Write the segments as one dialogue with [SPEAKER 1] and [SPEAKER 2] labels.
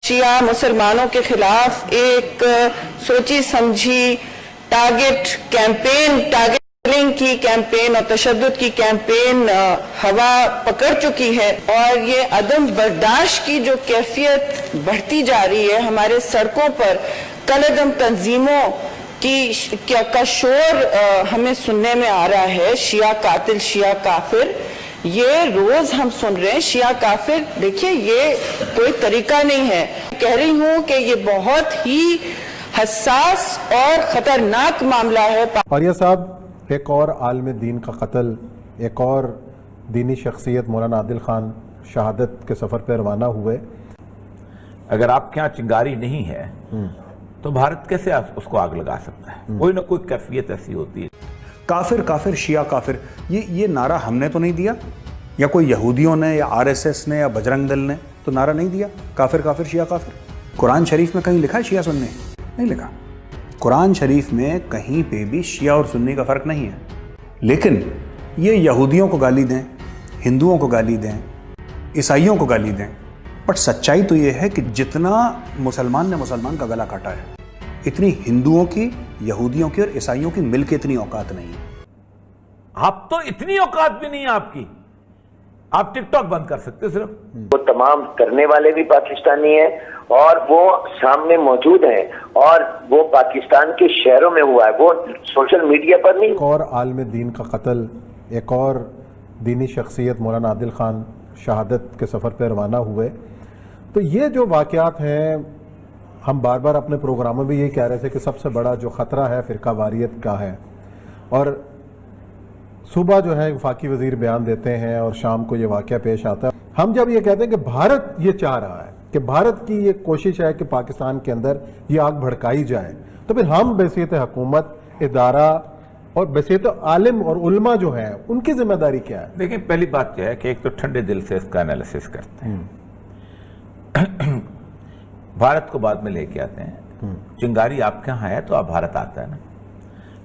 [SPEAKER 1] शिया मुसलमानों के खिलाफ एक सोची समझी टारगेट की कैंपेन और तशद्दुद की कैंपेन हवा पकड़ चुकी है और ये अदम बर्दाश्त की जो कैफियत बढ़ती जा रही है। हमारे सड़कों पर कलअदम तंजीमों का शोर हमें सुनने में आ रहा है। शिया कातिल, शिया काफिर, ये रोज हम सुन रहे हैं। शिया काफिर, देखिए ये कोई तरीका नहीं है। कह रही हूँ कि ये बहुत ही हसास और खतरनाक मामला है।
[SPEAKER 2] आर्या साहब, एक और आलिम दीन का कत्ल, एक और दीनी शख्सियत मौलाना आदिल खान शहादत के सफर पर रवाना हुए।
[SPEAKER 3] अगर आपके यहाँ चिंगारी नहीं है तो भारत कैसे उसको आग लगा सकता है? कोई ना कोई कैफियत ऐसी होती है।
[SPEAKER 4] काफिर काफिर शिया काफिर, ये नारा हमने तो नहीं दिया, या कोई यहूदियों ने या आरएसएस ने या बजरंग दल ने तो नारा नहीं दिया काफिर काफिर शिया काफिर। कुरान शरीफ में कहीं लिखा है शिया सुन्नी? नहीं लिखा। कुरान शरीफ में कहीं पे भी शिया और सुन्नी का फर्क नहीं है। लेकिन ये यहूदियों को गाली दें, हिंदुओं को गाली दें, ईसाइयों को गाली दें, बट सच्चाई तो ये है कि जितना मुसलमान ने मुसलमान का गला काटा है, इतनी हिंदुओं की, यहूदियों की और ईसाइयों की मिलकर इतनी औकात नहीं है।
[SPEAKER 3] आप तो इतनी औकात भी नहीं है आपकी, आप टिकटॉक बंद कर सकते सिर्फ।
[SPEAKER 5] वो तमाम करने वाले भी पाकिस्तानी हैं और वो सामने मौजूद हैं और वो पाकिस्तान के शहरों में हुआ है, वो सोशल मीडिया पर नहीं।
[SPEAKER 2] एक और आलिम दीन का कत्ल, एक और दीनी शख्सियत मौलाना आदिल खान शहादत के सफर पर रवाना हुए। तो ये जो वाक़यात हैं, हम बार बार अपने प्रोग्रामों में ये कह रहे थे कि सबसे बड़ा जो ख़तरा है फ़िरका वारियत का है। और सुबह जो है वफाकी वज़ीर बयान देते हैं और शाम को ये वाक़या पेश आता है। हम जब ये कहते हैं कि भारत ये चाह रहा है कि भारत की ये कोशिश है कि पाकिस्तान के अंदर ये आग भड़काई जाए, तो फिर हम बैसियत हुकूमत, इदारा और बैसियत आलिम और उलमा जो हैं उनकी जिम्मेदारी क्या है?
[SPEAKER 3] देखिए, पहली बात यह है कि एक तो ठंडे दिल से इसका एनालिसिस करते हैं। भारत को बाद में लेके आते हैं। चिंगारी आपके यहाँ है तो अब भारत आता है ना।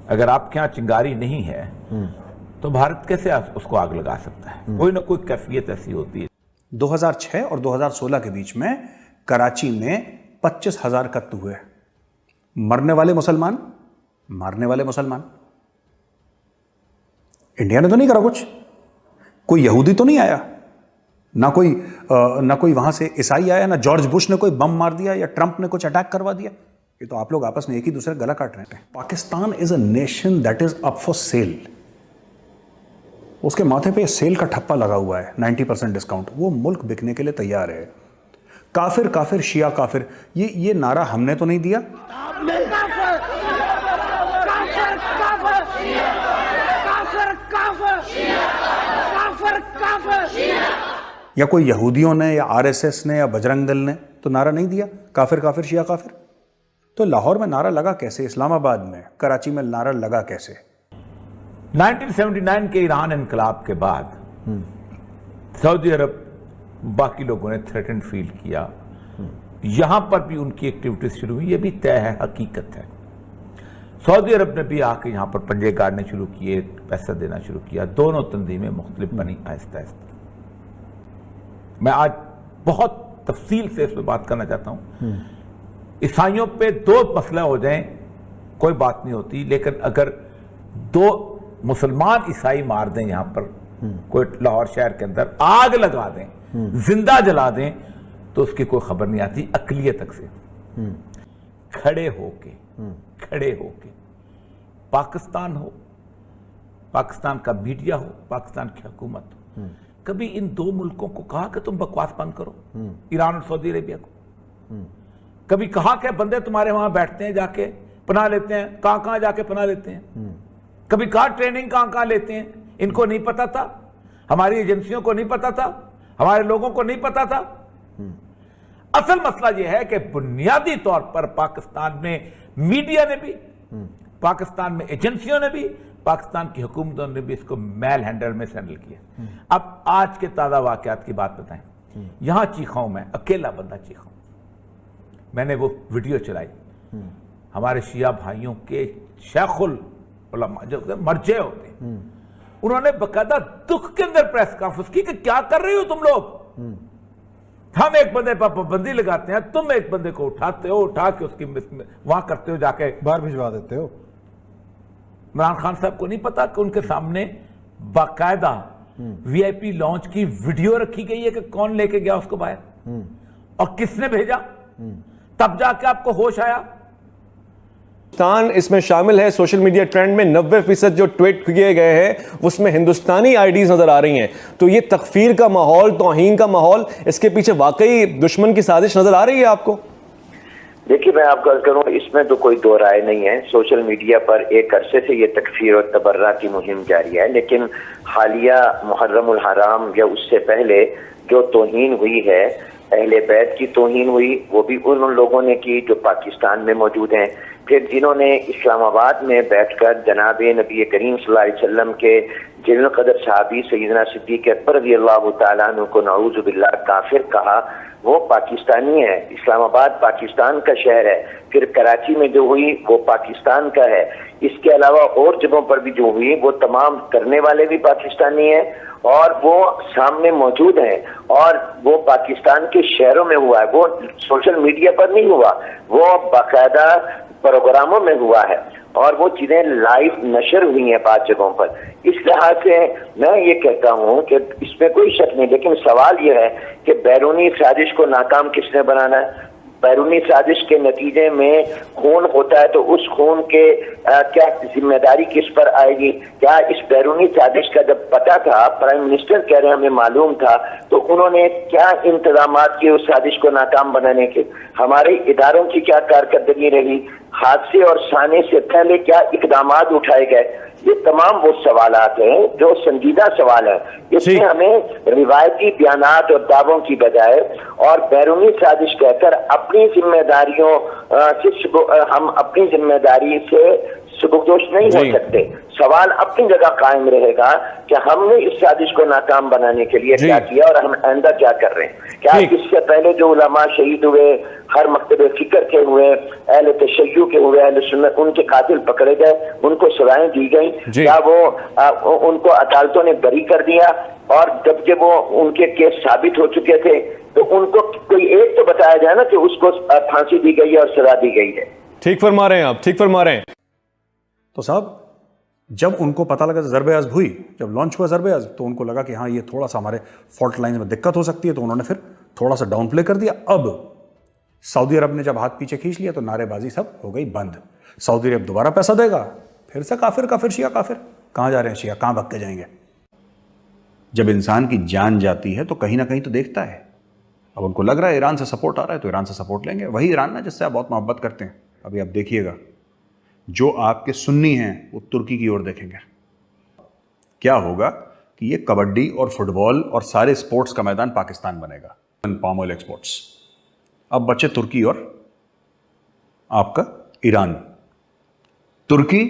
[SPEAKER 3] अगर आपके यहाँ चिंगारी नहीं है तो भारत कैसे उसको आग लगा सकता है? कोई ना कोई कैफियत ऐसी होती है।
[SPEAKER 4] 2006 और 2016 के बीच में कराची में 25,000 कत्ल हुए। मरने वाले मुसलमान, मारने वाले मुसलमान। इंडिया ने तो नहीं करा कुछ, कोई यहूदी तो नहीं आया, ना कोई वहां से ईसाई आया, ना जॉर्ज बुश ने कोई बम मार दिया या ट्रंप ने कुछ अटैक करवा दिया। ये तो आप लोग आपस में एक ही दूसरे गला काट रहे हैं। Pakistan is a nation that is up for sale. उसके माथे पे सेल का ठप्पा लगा हुआ है, 90% डिस्काउंट। वो मुल्क बिकने के लिए तैयार है। काफिर काफिर शिया काफिर, ये नारा हमने तो नहीं दिया। या कोई यहूदियों ने या आरएसएस ने या बजरंग दल ने तो नारा नहीं दिया काफिर काफिर शिया काफिर। तो लाहौर में नारा लगा कैसे? इस्लामाबाद में, कराची में नारा लगा कैसे?
[SPEAKER 3] 1979 के ईरान इनकलाब के बाद सऊदी अरब, बाकी लोगों ने थ्रेटन फील किया। यहां पर भी उनकी एक्टिविटीज शुरू हुई। ये भी तय है, हकीकत है। सऊदी अरब ने भी आके यहां पर पंजे गाड़ने शुरू किए, पैसा देना शुरू किया। दोनों तंजीमें मुख्तलिफ बनी आहिस्ता आहिस्ता। मैं आज बहुत तफसील से इस पर बात करना चाहता हूं। ईसाइयों पे दो मसला हो जाएं कोई बात नहीं होती, लेकिन अगर दो मुसलमान ईसाई मार दें यहां पर, कोई लाहौर शहर के अंदर आग लगा दें, जिंदा जला दें, तो उसकी कोई खबर नहीं आती अकलियत तक से। खड़े होके पाकिस्तान हो, पाकिस्तान का मीडिया हो, पाकिस्तान की हुकूमत हो, कभी इन दो मुल्कों को कहा कि तुम बकवास बंद करो, ईरान और सऊदी अरेबिया को? कभी कहा कि बंदे तुम्हारे वहां बैठते हैं, जाके पनाह लेते हैं, कहां जाके पनाह लेते हैं? कभी कहा ट्रेनिंग कहां लेते हैं? इनको नहीं पता था, हमारी एजेंसियों को नहीं पता था, हमारे लोगों को नहीं पता था। असल मसला यह है कि बुनियादी तौर पर पाकिस्तान में मीडिया ने भी, पाकिस्तान में एजेंसियों ने भी, पाकिस्तान की हुकूमतों ने भी इसको मैल हैंडल में हैंडल किया। अब आज के ताजा वाकयात की बात बताएं। यहां चीखा हूं मैं, अकेला बंदा चीखा हूं। मैंने वो वीडियो चलाई, हमारे शिया भाइयों के शेखुल उलमा जो मर्जे होते हैं, उन्होंने बकायदा दुख के अंदर प्रेस कॉन्फ्रेंस की कि क्या कर रही हो तुम लोग, हम एक बंदे पर पाबंदी लगाते हैं, तुम एक बंदे को उठाते हो, उठा के उसकी वहां करते हो, जाके
[SPEAKER 2] बाहर भिजवा देते हो।
[SPEAKER 3] इमरान खान साहब को नहीं पता कि उनके सामने बाकायदा वीआईपी लॉन्च की वीडियो रखी गई है कि कौन लेके गया उसको बाहर और किसने भेजा, तब जाके आपको होश आया।
[SPEAKER 6] हिंदुस्तान इसमें शामिल है। सोशल मीडिया ट्रेंड में 90% जो ट्वीट किए गए हैं उसमें हिंदुस्तानी आईडीज नजर आ रही हैं। तो ये तकफीर का माहौल, तौहीन का माहौल, इसके पीछे वाकई दुश्मन की साजिश नजर आ रही है आपको?
[SPEAKER 5] देखिए, मैं आपको करूं, इसमें तो कोई दो राय नहीं है। सोशल मीडिया पर एक अरसे से ये तकफीर और तबर्रा की मुहिम जारी है, लेकिन हालिया मुहर्रमुल हराम या उससे पहले जो तौहीन हुई है, अहले बैत की तौहीन हुई, वो भी उन लोगों ने की जो पाकिस्तान में मौजूद हैं। फिर जिन्होंने इस्लामाबाद में बैठकर जनाब नबी करीम सल्लल्लाहु अलैहि वसल्लम के जिल कदर सहाबी सैयदना सिद्दीक़ अकबर रज़ियल्लाहु तआला अन्हु को नऊज़ु बिल्लाह काफिर कहा, वो पाकिस्तानी है। इस्लामाबाद पाकिस्तान का शहर है। फिर कराची में जो हुई वो पाकिस्तान का है। इसके अलावा और जगहों पर भी जो हुई वो तमाम करने वाले भी पाकिस्तानी हैं और वो सामने मौजूद हैं और वो पाकिस्तान के शहरों में हुआ है। वो सोशल मीडिया पर नहीं हुआ, वो बाकायदा प्रोग्रामों में हुआ है और वो चीजें लाइव नशर हुई हैं 5 जगहों पर। इस लिहाज से मैं ये कहता हूं कि इसमें कोई शक नहीं, लेकिन सवाल ये है कि बैरूनी साजिश को नाकाम किसने बनाना है। बैरूनी साजिश के नतीजे में खून होता है तो उस खून के क्या जिम्मेदारी किस पर आएगी? क्या इस बैरूनी साजिश का जब पता था, प्राइम मिनिस्टर कह रहे हैं हमें मालूम था, तो उन्होंने क्या इंतजामात किए उस साजिश को नाकाम बनाने के? हमारे इदारों की क्या कारकर्दगी रही? हादसे और साने से पहले क्या इकदामात उठाए गए? ये तमाम वो सवालात हैं जो संजीदा सवाल है। इसमें हमें रिवायती बयानात और दावों की बजाय और बैरूनी साजिश कहकर अपनी जिम्मेदारियों से हम अपनी जिम्मेदारी से सुबुकदोश नहीं हो सकते। सवाल अपनी जगह कायम रहेगा कि हमने इस साजिश को नाकाम बनाने के लिए क्या किया और हम आइंदा क्या कर रहे हैं। क्या इससे पहले जो उलमा शहीद हुए, हर मकतबे फिक्र के हुए, अहले तशय्युअ के हुए, अहले सुन्नत, उनके कातिल पकड़े गए, उनको सजाएं दी गई, क्या वो उनको अदालतों ने बरी कर दिया? और जबकि वो उनके केस साबित हो चुके थे तो उनको कोई एक तो बताया जाए ना कि उसको फांसी दी गई है और सजा दी गई है।
[SPEAKER 6] ठीक फरमा रहे हैं आप, ठीक फरमा रहे हैं।
[SPEAKER 4] तो साहब, जब उनको पता लगा ज़रब-ए-अज़्ब हुई, जब लॉन्च हुआ ज़रब-ए-अज़्ब, तो उनको लगा कि हाँ ये थोड़ा सा हमारे फॉल्ट लाइन में दिक्कत हो सकती है, तो उन्होंने फिर थोड़ा सा डाउन प्ले कर दिया। अब सऊदी अरब ने जब हाथ पीछे खींच लिया तो नारेबाजी सब हो गई बंद। सऊदी अरब दोबारा पैसा देगा, फिर से काफिर काफिर शिया काफिर। कहाँ जा रहे हैं शिया, कहाँ भगते जाएंगे? जब इंसान की जान जाती है तो कहीं ना कहीं तो देखता है। अब उनको लग रहा है ईरान से सपोर्ट आ रहा है तो ईरान से सपोर्ट लेंगे। वही ईरान ना जिससे आप बहुत मोहब्बत करते हैं। अभी आप देखिएगा, जो आपके सुन्नी हैं वो तुर्की की ओर देखेंगे। क्या होगा कि ये कबड्डी और फुटबॉल और सारे स्पोर्ट्स का मैदान पाकिस्तान बनेगा, पाम ऑयल एक्सपोर्ट्स। अब बचे तुर्की और आपका ईरान। तुर्की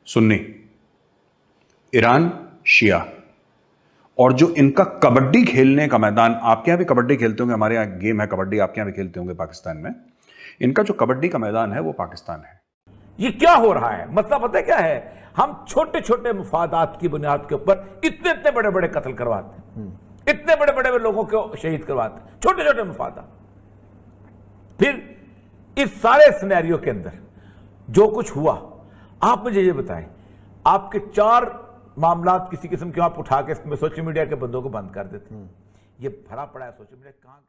[SPEAKER 4] सुन्नी, ईरान शिया। और जो इनका कबड्डी खेलने का मैदान, आपके यहाँ भी कबड्डी खेलते होंगे, हमारे यहाँ गेम है कबड्डी, आपके यहाँ भी खेलते होंगे पाकिस्तान में। इनका जो कबड्डी का मैदान है वो पाकिस्तान है।
[SPEAKER 3] ये क्या हो रहा है? मसला पता है क्या है? हम छोटे छोटे मुफादात की बुनियाद के ऊपर इतने इतने बड़े बड़े कत्ल करवाते हैं, इतने बड़े बड़े लोगों को शहीद करवाते हैं, छोटे छोटे मुफादात। फिर इस सारे सिनेरियो के अंदर जो कुछ हुआ, आप मुझे ये बताएं, आपके 4 मामलात किसी किस्म के आप उठा के सोशल मीडिया के बंदों को बंद कर देते हैं। ये भरा पड़ा है सोशल मीडिया, कहां